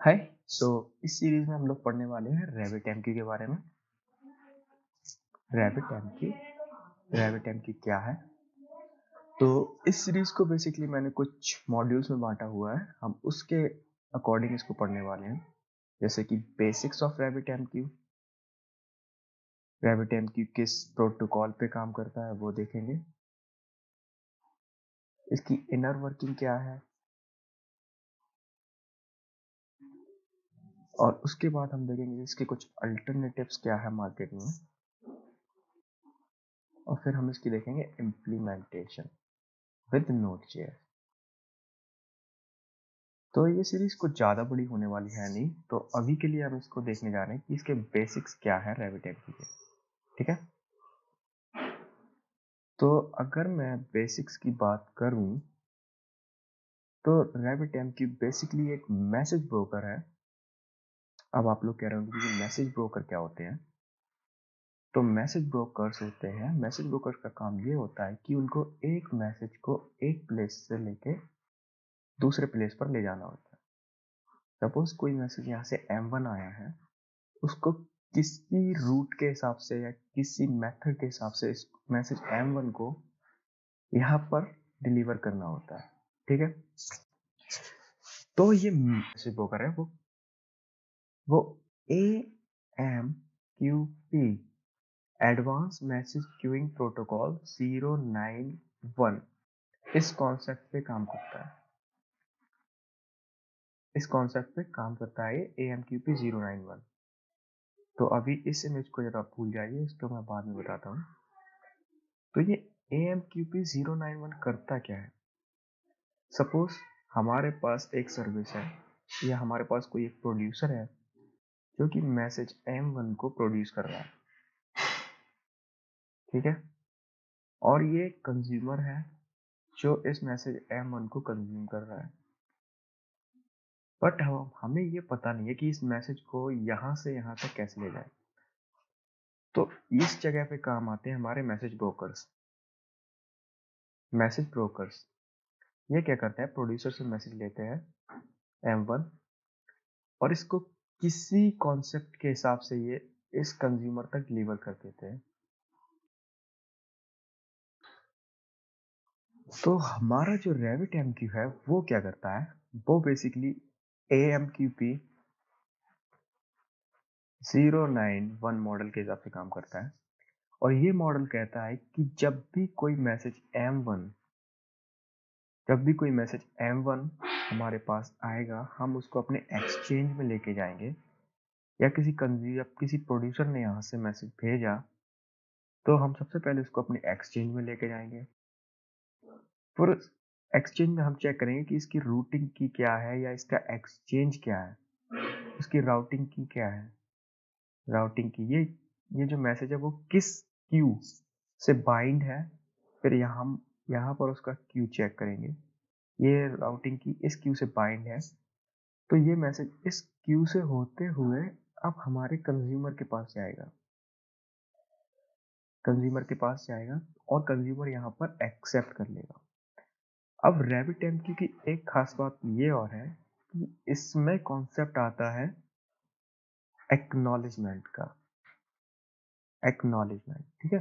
हाय। सो इस सीरीज में हम लोग पढ़ने वाले हैं RabbitMQ के बारे में। RabbitMQ RabbitMQ क्या है? तो इस सीरीज को बेसिकली मैंने कुछ मॉड्यूल्स में बांटा हुआ है। हम उसके अकॉर्डिंग इसको पढ़ने वाले हैं, जैसे कि बेसिक्स ऑफ RabbitMQ किस प्रोटोकॉल पे काम करता है वो देखेंगे, इसकी इनर वर्किंग क्या है, और उसके बाद हम देखेंगे इसके कुछ अल्टरनेटिव्स क्या है मार्केट में, और फिर हम इसकी देखेंगे इम्प्लीमेंटेशन विद Node.js। तो ये सीरीज कुछ ज़्यादा बड़ी होने वाली है नहीं, तो अभी के लिए हम इसको देखने जा रहे हैं कि इसके बेसिक्स क्या है RabbitMQ के। ठीक है, तो अगर मैं बेसिक्स की बात करूं तो RabbitMQ बेसिकली एक मैसेज ब्रोकर है। अब आप लोग कह रहे होंगे कि मैसेज ब्रोकर क्या होते हैं। तो मैसेज ब्रोकर्स होते हैं, मैसेज ब्रोकर का काम ये होता है कि उनको एक मैसेज को एक प्लेस से लेके दूसरे प्लेस पर ले जाना होता है। सपोज कोई मैसेज यहाँ से M1 आया है, उसको किसी रूट के हिसाब से या किसी मेथड के हिसाब से इस मैसेज M1 को यहाँ पर डिलीवर करना होता है। ठीक है, तो ये मैसेज ब्रोकर है, वो AMQP advance message queuing protocol 091 इस कॉन्सेप्ट पे काम करता है। इस कॉन्सेप्ट पे काम करता है ये AMQP 091। तो अभी इस इमेज को जरा भूल जाइए, इसको मैं बाद में बताता हूँ। तो ये AMQP 091 करता क्या है? सपोज हमारे पास एक सर्विस है या हमारे पास कोई एक प्रोड्यूसर है जो कि मैसेज M1 को प्रोड्यूस कर रहा है। ठीक है, और ये कंज्यूमर है जो इस मैसेज M1 को कंज्यूम कर रहा है। बट हमें ये पता नहीं है कि इस मैसेज को यहाँ से यहाँ तक कैसे ले जाए। तो इस जगह पे काम आते हैं हमारे मैसेज ब्रोकर्स। मैसेज ब्रोकर्स ये क्या करते हैं, प्रोड्यूसर से मैसेज लेते हैं M1 और इसको किसी कॉन्सेप्ट के हिसाब से ये इस कंज्यूमर तक डिलीवर कर देते हैं। तो हमारा जो RabbitMQ है वो क्या करता है, वो बेसिकली AMQP 091 मॉडल के हिसाब से काम करता है। और ये मॉडल कहता है कि जब भी कोई मैसेज M1 हमारे पास आएगा, हम उसको अपने एक्सचेंज में लेके जाएंगे, या किसी प्रोड्यूसर ने यहाँ से मैसेज भेजा तो हम सबसे पहले उसको अपने एक्सचेंज में लेके जाएंगे। फिर एक्सचेंज में हम चेक करेंगे कि इसकी रूटिंग की क्या है या इसका एक्सचेंज क्या है, उसकी राउटिंग की क्या है। राउटिंग की ये जो मैसेज है वो किस क्यू से बाइंड है, फिर यहाँ पर उसका क्यू चेक करेंगे। ये राउटिंग की इस क्यू से बाइंड है, तो ये मैसेज इस क्यू से होते हुए अब हमारे कंज्यूमर के पास जाएगा और कंज्यूमर यहाँ पर एक्सेप्ट कर लेगा। अब RabbitMQ की एक खास बात ये और है कि इसमें कॉन्सेप्ट आता है एक्नॉलेजमेंट का। एक्नॉलेजमेंट, ठीक है।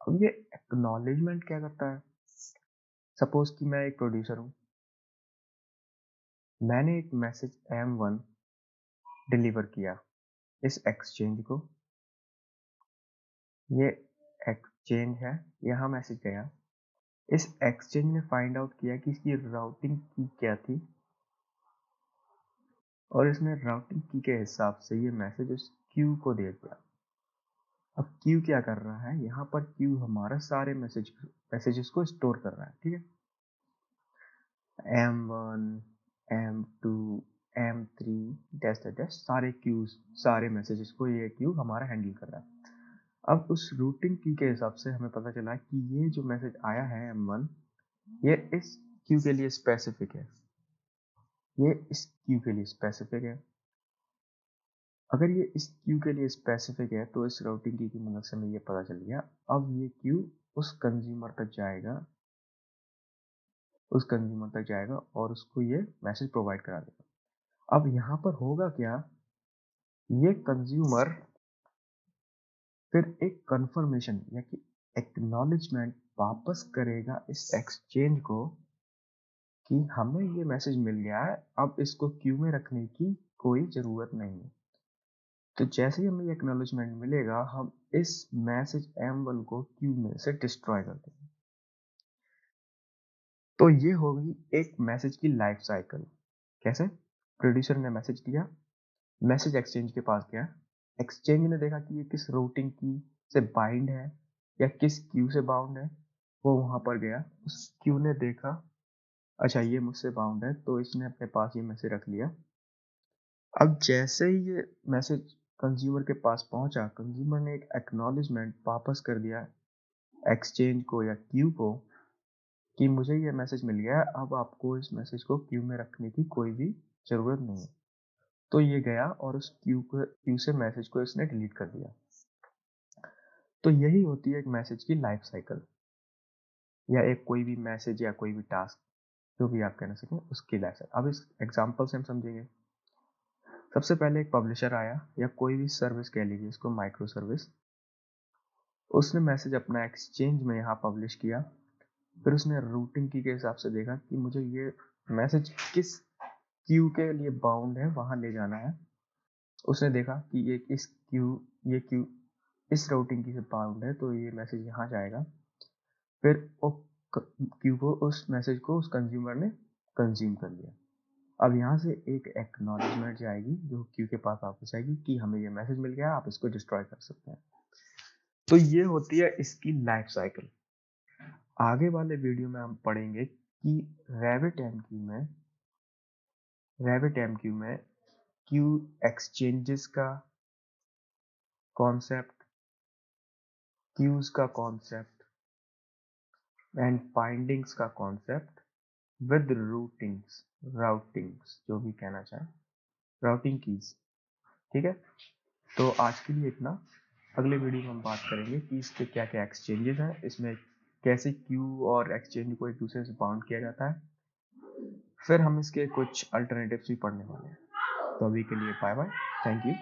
अब ये एक्नॉलेजमेंट क्या करता है? सपोज कि मैं एक प्रोड्यूसर हूँ, मैंने एक मैसेज M1 डिलीवर किया इस एक्सचेंज को। ये एक्सचेंज है, यहाँ मैसेज गया, इस एक्सचेंज ने फाइंड आउट किया कि इसकी राउटिंग की क्या थी, और इसने राउटिंग की के हिसाब से ये मैसेज उस क्यू को दे दिया। अब क्यू क्या कर रहा है, यहाँ पर क्यू हमारा सारे मैसेजेस को स्टोर कर रहा है। ठीक है, M1 M2 M3 dash dash सारे मैसेजेस को ये क्यू हमारा हैंडल कर रहा है। अब उस रूटिंग की के हिसाब से हमें पता चला कि ये जो मैसेज आया है M1, ये इस क्यू के लिए स्पेसिफिक है। ये इस क्यू के लिए स्पेसिफिक है। अगर ये इस क्यू के लिए स्पेसिफिक है तो इस राउटिंग की मदद से हमें ये पता चल गया। अब ये क्यू उस कंज्यूमर तक जाएगा और उसको ये मैसेज प्रोवाइड करा देगा। अब यहाँ पर होगा क्या, ये कंज्यूमर फिर एक कंफर्मेशन या कि एक्नॉलेजमेंट वापस करेगा इस एक्सचेंज को कि हमें ये मैसेज मिल गया है, अब इसको क्यू में रखने की कोई ज़रूरत नहीं है। तो जैसे ही हमें ये एक्नॉलेजमेंट मिलेगा, हम इस मैसेज M1 को क्यू में से डिस्ट्रॉय कर देंगे। तो ये होगी एक मैसेज की लाइफ साइकिल। कैसे? प्रोड्यूसर ने मैसेज दिया, मैसेज एक्सचेंज के पास गया, एक्सचेंज ने देखा कि ये किस रूटिंग की से बाइंड है या किस क्यू से बाउंड है, वो वहां पर गया, उस क्यू ने देखा अच्छा ये मुझसे बाउंड है, तो इसने अपने पास ये मैसेज रख लिया। अब जैसे ही ये मैसेज कंज्यूमर के पास पहुंचा, कंज्यूमर ने एक एक्नॉलेजमेंट वापस कर दिया एक्सचेंज को या क्यू को कि मुझे ये मैसेज मिल गया है, अब आपको इस मैसेज को क्यू में रखने की कोई भी जरूरत नहीं है। तो ये गया और उस क्यू से मैसेज को इसने डिलीट कर दिया। तो यही होती है एक मैसेज की लाइफ साइकिल, या एक कोई भी मैसेज या कोई भी टास्क, जो भी आप कहना सकें, उसकी लाइफ साइकिल। अब इस एग्जांपल से हम समझेंगे। सबसे पहले एक पब्लिशर आया या कोई भी सर्विस कह लीजिए इसको, माइक्रो सर्विस, उसने मैसेज अपना एक्सचेंज में यहाँ पब्लिश किया। फिर उसने रूटिंग की के हिसाब से देखा कि मुझे ये मैसेज किस क्यू के लिए बाउंड है, वहां ले जाना है। उसने देखा कि ये क्यू इस रूटिंग की से बाउंड है, तो ये मैसेज यहाँ जाएगा। फिर वो क्यू को, उस मैसेज को उस कंज्यूमर ने कंज्यूम कर लिया। अब यहाँ से एक एक्नॉलेजमेंट जाएगी जो क्यू के पास वापस आएगी कि हमें ये मैसेज मिल गया, आप इसको डिस्ट्रॉय कर सकते हैं। तो ये होती है इसकी लाइफ साइकिल। आगे वाले वीडियो में हम पढ़ेंगे कि रैबिट क्यू एक्सचेंजेस का कॉन्सेप्ट, क्यूज का कॉन्सेप्ट एंड बाइंडिंग्स का कॉन्सेप्ट विद राउटिंग्स जो भी कहना चाहें, राउटिंग कीज। ठीक है, तो आज के लिए इतना। अगले वीडियो में हम बात करेंगे कि इसके क्या क्या एक्सचेंजेस हैं, इसमें कैसे क्यू और एक्सचेंज को एक दूसरे से बाउंड किया जाता है। फिर हम इसके कुछ अल्टरनेटिव्स भी पढ़ने वाले हैं। तो अभी के लिए बाय बाय, थैंक यू।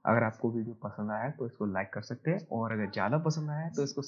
अगर आपको वीडियो पसंद आया है तो इसको लाइक कर सकते हैं, और अगर ज़्यादा पसंद आया है तो इसको